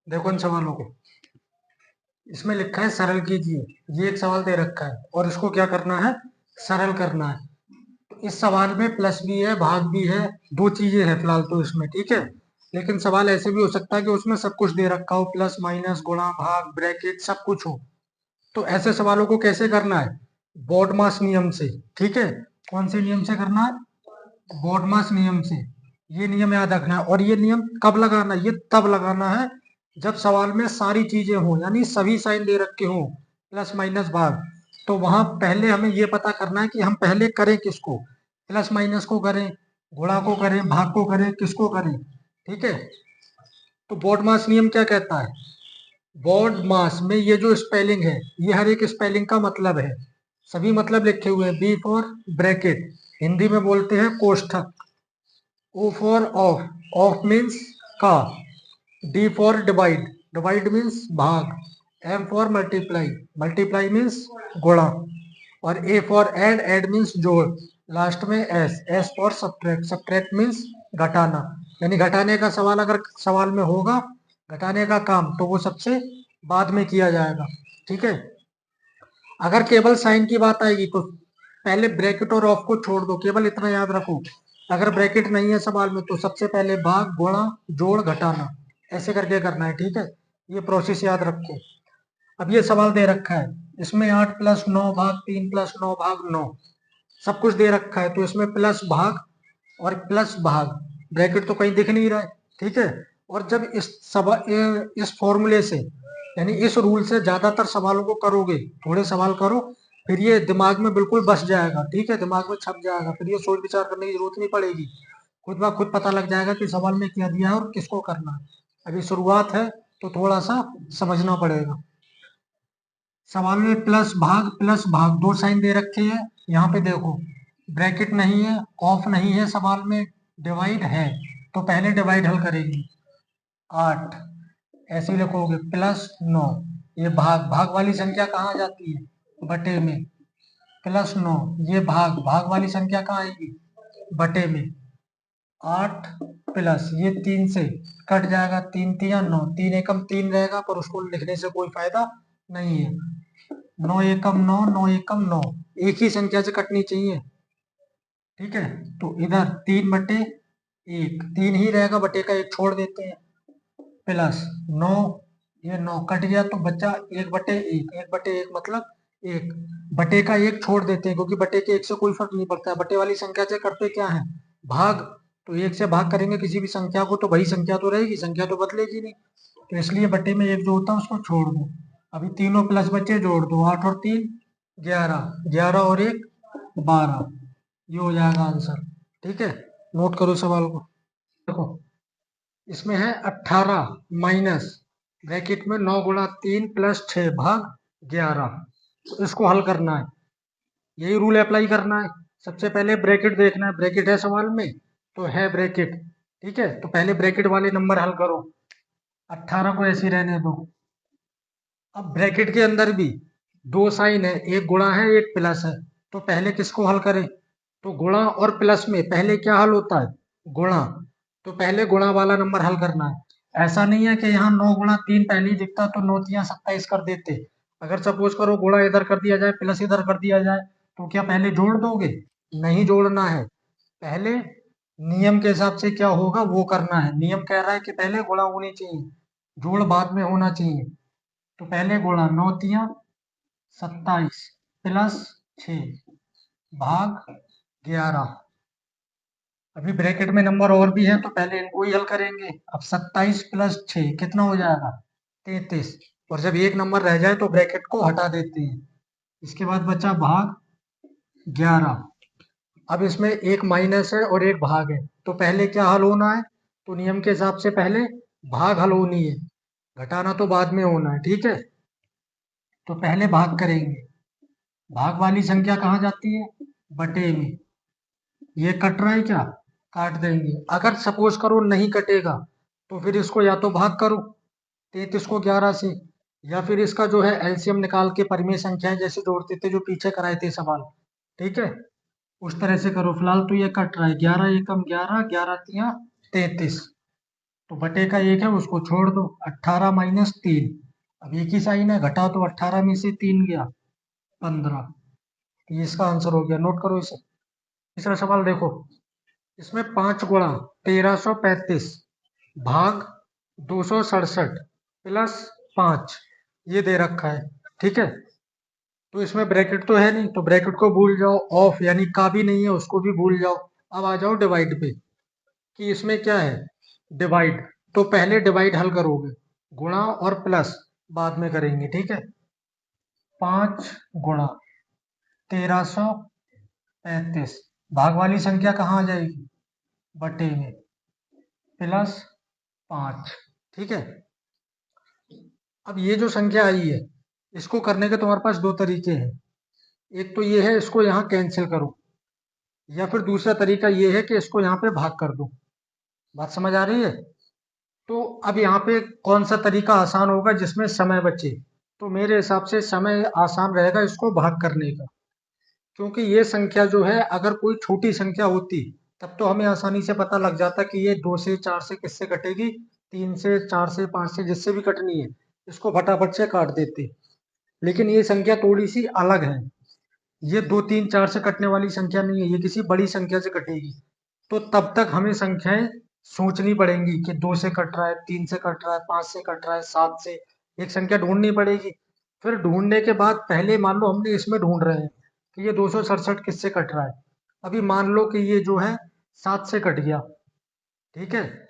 देखो इन सवालों को, इसमें लिखा है सरल कीजिए। ये एक सवाल दे रखा है और इसको क्या करना है, सरल करना है। तो इस सवाल में प्लस भी है, भाग भी है, दो चीजें हैं फिलहाल तो इसमें, ठीक है। लेकिन सवाल ऐसे भी हो सकता है कि उसमें सब कुछ दे रखा हो, प्लस माइनस गुणा भाग ब्रैकेट सब कुछ हो। तो ऐसे सवालों को कैसे करना है, बॉडमास नियम से, ठीक है। कौन से नियम से करना है, बॉडमास नियम से। ये नियम याद रखना है। और ये नियम कब लगाना है, ये तब लगाना है जब सवाल में सारी चीजें हों, यानी सभी साइन दे रखे हों, प्लस माइनस भाग। तो वहां पहले हमें ये पता करना है कि हम पहले करें किसको, प्लस माइनस को करें, गुणा को करें, भाग को करें, किसको करें, ठीक है। तो बॉडमास नियम क्या कहता है, बॉड मास में ये जो स्पेलिंग है, ये हर एक स्पेलिंग का मतलब है, सभी मतलब लिखे हुए हैं। बी फॉर ब्रैकेट, हिंदी में बोलते हैं कोष्ठक। O for of, of means का। D for divide, divide means भाग। M for multiply, multiply means गुणा। और A for add, add means जोड़। लास्ट में S, S for subtract, subtract means घटाना। यानी घटाने का सवाल अगर सवाल में होगा, घटाने का काम, तो वो सबसे बाद में किया जाएगा, ठीक है। अगर केवल साइन की बात आएगी तो पहले ब्रैकेट और ऑफ को छोड़ दो, केवल इतना याद रखो। अगर ब्रैकेट नहीं है सवाल में तो सबसे पहले भाग, गुणा, जोड़, घटाना, ऐसे करके करना है, ठीक है। ये प्रोसेस याद रखो। अब ये सवाल दे रखा है, इसमें 8 प्लस 9 भाग 3 प्लस 9 भाग 9 सब कुछ दे रखा है। तो इसमें प्लस भाग और प्लस भाग, ब्रैकेट तो कहीं दिख नहीं रहा है, ठीक है। और जब इस फॉर्मूले से, यानी इस रूल से ज्यादातर सवालों को करोगे, थोड़े सवाल करो, फिर ये दिमाग में बिल्कुल बस जाएगा, ठीक है, दिमाग में छप जाएगा, फिर ये सोच विचार करने की जरूरत नहीं पड़ेगी। खुद ब खुद पता लग जाएगा कि सवाल में क्या दिया है और किसको करना है। अभी शुरुआत है तो थोड़ा सा समझना पड़ेगा। सवाल में प्लस भाग दो साइन दे रखे हैं। यहाँ पे देखो, ब्रैकेट नहीं है, ऑफ नहीं है सवाल में, डिवाइड है। तो पहले डिवाइड हल करेंगे। 8 ऐसे लिखोगे प्लस 9, ये भाग, भाग वाली संख्या कहाँ जाती है, बटे में। प्लस 9, ये भाग, भाग वाली संख्या कहाँ आएगी, बटे में। 8 प्लस ये 3 से कट जाएगा, 3 तिया 9, 3 एकम 3 रहेगा, पर उसको लिखने से कोई फायदा नहीं है। 9 एकम 9, 9 एकम 9, एक ही संख्या से कटनी चाहिए, ठीक है। तो इधर 3/1, 3 ही रहेगा, बटे का 1 छोड़ देते हैं। प्लस 9, ये 9 कट गया तो बचा 1/1, 1/1 मतलब 1, बटे का 1 छोड़ देते हैं, क्योंकि बटे के 1 से कोई फर्क नहीं पड़ता है। बटे वाली संख्या से करते क्या है, भाग। तो 1 से भाग करेंगे किसी भी संख्या को तो वही संख्या तो रहेगी, संख्या तो बदलेगी नहीं। तो इसलिए बटे में 1 जो होता है उसको छोड़ दो। अभी तीनों प्लस बचे, जोड़ दो, 8 और 3 11, 11 और 1 12, ये हो जाएगा आंसर, ठीक है। नोट करो सवाल को। देखो, इसमें है 18 माइनस ब्रैकेट में 9 गुणा 3 प्लस 6 भाग 11। तो इसको हल करना है, यही रूल अप्लाई करना है। सबसे पहले ब्रैकेट देखना है, ब्रैकेट है सवाल में तो है ब्रैकेट, ठीक है। तो पहले ब्रैकेट वाले नंबर हल करो, 18 को ऐसे ही रहने दो। अब ब्रैकेट के अंदर भी दो साइन है, एक गुणा है एक प्लस है। तो पहले किसको हल करें, तो गुणा और प्लस में पहले क्या हल होता है, गुणा। तो पहले गुणा वाला नंबर हल करना है। ऐसा नहीं है कि यहाँ 9 गुणा 3 पहले ही दिखता तो 9 तिया 27 कर देते। अगर सपोज करो गुणा इधर कर दिया जाए, प्लस इधर कर दिया जाए, तो क्या पहले जोड़ दोगे, नहीं जोड़ना है। पहले नियम के हिसाब से क्या होगा वो करना है। नियम कह रहा है कि पहले गुणा होनी चाहिए, जोड़ बाद में होना चाहिए। तो पहले गुणा, 9 तिया 27 प्लस 6 भाग 11। अभी ब्रैकेट में नंबर और भी है तो पहले इनको ही हल करेंगे। अब 27 प्लस 6 कितना हो जाएगा, 33। और जब एक नंबर रह जाए तो ब्रैकेट को हटा देते हैं। इसके बाद बचा भाग 11। अब इसमें एक माइनस है और एक भाग है, तो पहले क्या हल होना है, तो नियम के हिसाब से पहले भाग हल होनी है, घटाना तो बाद में होना है, ठीक है। तो पहले भाग करेंगे, भाग वाली संख्या कहाँ जाती है, बटे में। ये कट रहा है क्या, काट देंगे। अगर सपोज करो नहीं कटेगा तो फिर इसको या तो भाग करो 33 को 11 से, या फिर इसका जो है एलसीएम निकाल के परिमेय संख्याएं जैसे जोड़ते थे जो पीछे कराए थे सवाल, ठीक है, उस तरह से करो। फिलहाल तो ये कट रहा है, 11 एकम 11, 11 तिया 33। तो बटे का 1 है उसको छोड़ दो, 18 माइनस 3, अब एक ही साइन है, घटा तो 18 में से 3 गया 15। तो ये इसका आंसर हो गया, नोट करो इसे। तीसरा सवाल देखो, इसमें 5 गुणा 1335 भाग 267 प्लस 5 ये दे रखा है, ठीक है। तो इसमें ब्रैकेट तो है नहीं, तो ब्रैकेट को भूल जाओ, ऑफ यानी का भी नहीं है उसको भी भूल जाओ। अब आ जाओ डिवाइड पे, कि इसमें क्या है, डिवाइड। तो पहले डिवाइड हल करोगे, गुणा और प्लस बाद में करेंगे, ठीक है। 5 गुणा 1335 भाग वाली संख्या कहाँ आ जाएगी, बटे में, प्लस 5, ठीक है। अब ये जो संख्या आई है इसको करने के तुम्हारे पास दो तरीके हैं। एक तो ये है इसको यहाँ कैंसिल करो, या फिर दूसरा तरीका ये है कि इसको यहाँ पे भाग कर दो। बात समझ आ रही है? तो अब यहाँ पे कौन सा तरीका आसान होगा जिसमें समय बचे, तो मेरे हिसाब से समय आसान रहेगा इसको भाग करने का। क्योंकि ये संख्या जो है अगर कोई छोटी संख्या होती तब तो हमें आसानी से पता लग जाता कि ये 2 से 4 से किससे कटेगी, 3 से 4 से 5 से जिससे भी कटनी है, इसको फटाफट से काट देते। लेकिन ये संख्या थोड़ी सी अलग है, ये 2 3 4 से कटने वाली संख्या नहीं है, ये किसी बड़ी संख्या से कटेगी। तो तब तक हमें संख्याएं सोचनी पड़ेंगी कि 2 से कट रहा है, 3 से कट रहा है, 5 से कट रहा है, 7 से, एक संख्या ढूंढनी पड़ेगी। फिर ढूंढने के बाद पहले मान लो हमने इसमें ढूंढ रहे हैं कि ये 267 किससे कट रहा है। अभी मान लो कि ये जो है 7 से कट गया, ठीक है।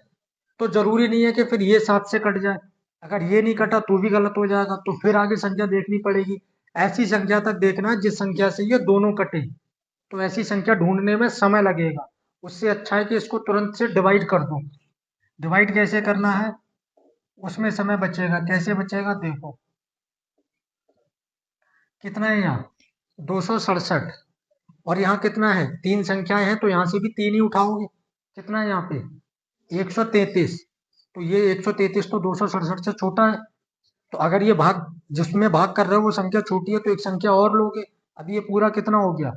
तो जरूरी नहीं है कि फिर ये 7 से कट जाए, अगर ये नहीं कटा तो भी गलत हो जाएगा, तो फिर आगे संख्या देखनी पड़ेगी। ऐसी संख्या तक देखना जिस संख्या से ये दोनों कटे, तो ऐसी संख्या ढूंढने में समय लगेगा। उससे अच्छा है कि इसको तुरंत से डिवाइड कर दो। डिवाइड कैसे करना है, उसमें समय बचेगा। कैसे बचेगा देखो, कितना है यहाँ 267, और यहाँ कितना है, 3 संख्याएं हैं तो यहाँ से भी 3 ही उठाओगे। कितना है यहाँ पे 133, तो ये 133 तो 267 से छोटा है। तो अगर ये भाग जिसमें भाग कर रहे हो वो संख्या छोटी है तो एक संख्या और लोगे। अब ये पूरा कितना हो गया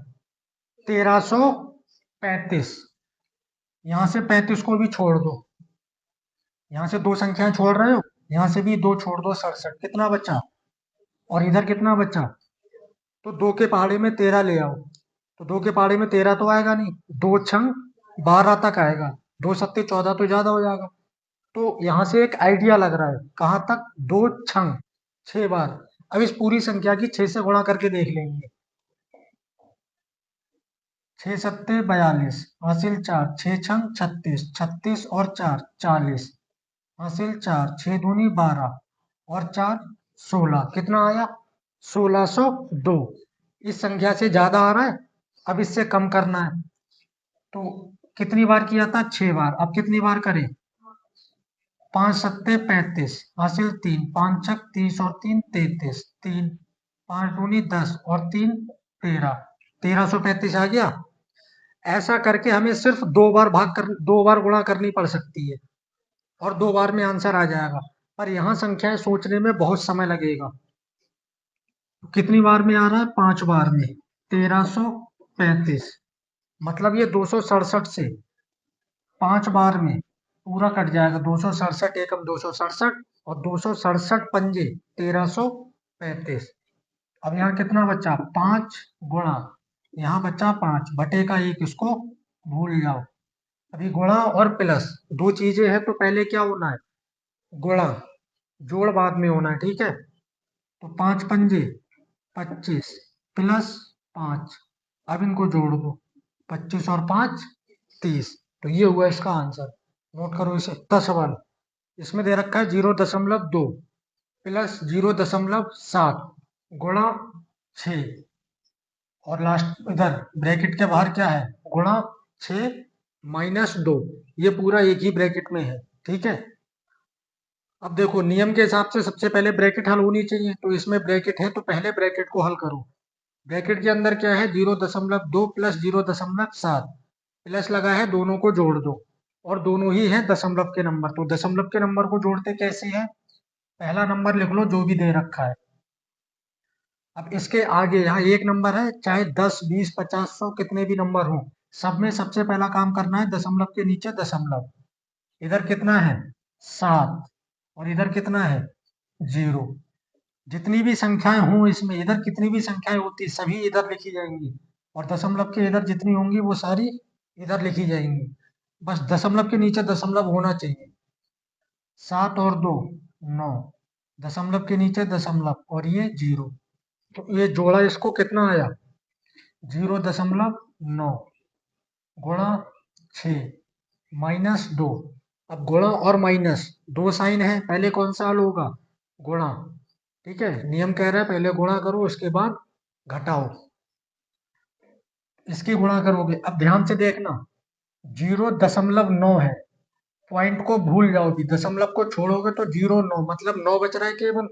1335, यहाँ से 35 को भी छोड़ दो, यहाँ से 2 संख्याएं छोड़ रहे हो, यहाँ से भी 2 छोड़ दो, 67 कितना बचा, और इधर कितना बचा, तो 2 के पहाड़े में 13 ले आओ, तो 2 के पहाड़े में 13 तो आएगा नहीं, 2 छंग 12 तक आएगा, 2 सत्ते 14 तो ज्यादा हो जाएगा। तो यहाँ से एक आइडिया लग रहा है, कहाँ तक, 2 छंग 6 बार। अब इस पूरी संख्या की 6 से गुणा करके देख लेंगे, 6 सत्ते 42, हासिल 4, 6 छंग 36, 36 और 4 40, हासिल 4, 6 दूनी 12 और 4 16, कितना आया 1602। इस संख्या से ज्यादा आ रहा है, अब इससे कम करना है। तो कितनी बार किया था, 6 बार, अब कितनी बार करें, 5 सत्ते 35, हासिल 3, 5 छक 30 और 3 33, 3 5 दूनी 10 और 3 13, 1335 आ गया। ऐसा करके हमें सिर्फ 2 बार 2 बार गुणा करनी पड़ सकती है, और 2 बार में आंसर आ जाएगा। पर यहाँ संख्याएं सोचने में बहुत समय लगेगा। कितनी बार में आ रहा है, 5 बार में, 1335, मतलब ये 267 से 5 बार में पूरा कट जाएगा, 267 एकम 267 और 267 पंजे 1335। अब यहाँ कितना बचा, 5 गुणा, यहाँ बचा 5 बटे का 1, इसको भूल जाओ। अभी गुणा और प्लस दो चीजें हैं, तो पहले क्या होना है, गुणा, जोड़ बाद में होना है, ठीक है। तो 5 पंजे 25 प्लस 5, अब इनको जोड़ दो, 25 और 5 30, तो ये हुआ इसका आंसर। नोट करो इसे। सवाल इसमें दे रखा है 0.2 प्लस 0.7 गुणा 6, और लास्ट इधर ब्रैकेट के बाहर क्या है, गुणा 6 माइनस 2, ये पूरा एक ही ब्रैकेट में है, ठीक है। अब देखो नियम के हिसाब से सबसे पहले ब्रैकेट हल होनी चाहिए, तो इसमें ब्रैकेट है तो पहले ब्रैकेट को हल करो। ब्रैकेट के अंदर क्या है, 0.2 प्लस 0.7, प्लस लगा है, दोनों को जोड़ दो, और दोनों ही है दशमलव के नंबर। तो दशमलव के नंबर को जोड़ते कैसे हैं, पहला नंबर लिख लो जो भी दे रखा है। अब इसके आगे यहाँ एक नंबर है, चाहे 10 20 50 100 कितने भी नंबर हो, सब में सबसे पहला काम करना है दशमलव के नीचे दशमलव। इधर कितना है 7 और इधर कितना है 0। जितनी भी संख्याएं हों इसमें, इधर कितनी भी संख्याएं होती सभी इधर लिखी जाएंगी, और दशमलव के इधर जितनी होंगी वो सारी इधर लिखी जाएंगी। बस दशमलव के नीचे दशमलव होना चाहिए। 7 और 2 9, दशमलव के नीचे दशमलव और ये 0, तो ये जोड़ा इसको कितना आया 0.9 गुणा 6 -2। अब गुणा और माइनस दो साइन है, पहले कौन सा हल होगा गुणा। ठीक है, नियम कह रहा है पहले गुणा करो उसके बाद घटाओ। इसकी गुणा करोगे, अब ध्यान से देखना 0.9 है, पॉइंट को भूल जाओ, भी दशमलव को छोड़ोगे तो 0.9 मतलब 9 बच रहा है केवल,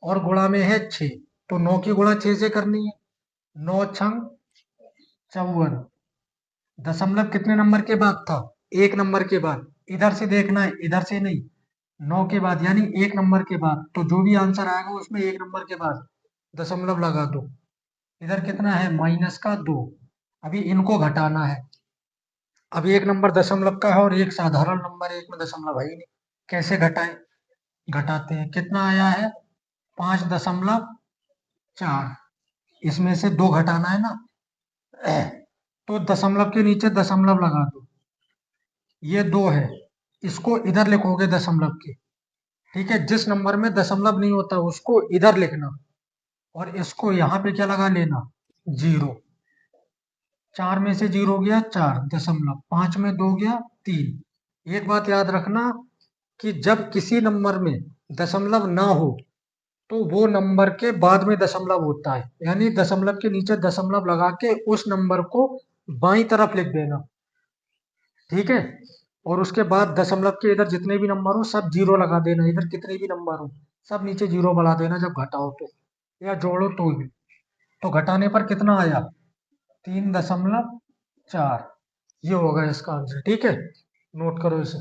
और गुणा में है 6, तो 9 की गुणा 6 से करनी है। 9 छंग 54। दशमलव कितने नंबर के बाद था 1 नंबर के बाद, इधर से देखना है इधर से नहीं, 9 के बाद यानी 1 नंबर के बाद, तो जो भी आंसर आएगा उसमें 1 नंबर के बाद दशमलव लगा दो। इधर कितना है -2, अभी इनको घटाना है। अब 1 नंबर दशमलव का है और एक साधारण नंबर है, एक में दशमलव है ही नहीं, कैसे घटाएं। घटाते हैं, कितना आया है 5.4, इसमें से 2 घटाना है ना, तो दशमलव के नीचे दशमलव लगा दो। ये 2 है, इसको इधर लिखोगे दशमलव के। ठीक है, जिस नंबर में दशमलव नहीं होता उसको इधर लिखना, और इसको यहाँ पे क्या लगा लेना 0। 4 में से 0 गया 4 दशमलव, 5 में 2 गया 3। एक बात याद रखना कि जब किसी नंबर में दशमलव ना हो तो वो नंबर के बाद में दशमलव होता है, यानी दशमलव के नीचे दशमलव लगा के उस नंबर को बाईं तरफ लिख देना। ठीक है, और उसके बाद दशमलव के इधर जितने भी नंबर हो सब 0 लगा देना, इधर कितने भी नंबर हो सब नीचे 0 बढ़ा देना जब घटाओ तो, या जोड़ो तो भी। तो घटाने पर कितना आया 3.4, ये होगा इसका आंसर। ठीक है, नोट करो इसे।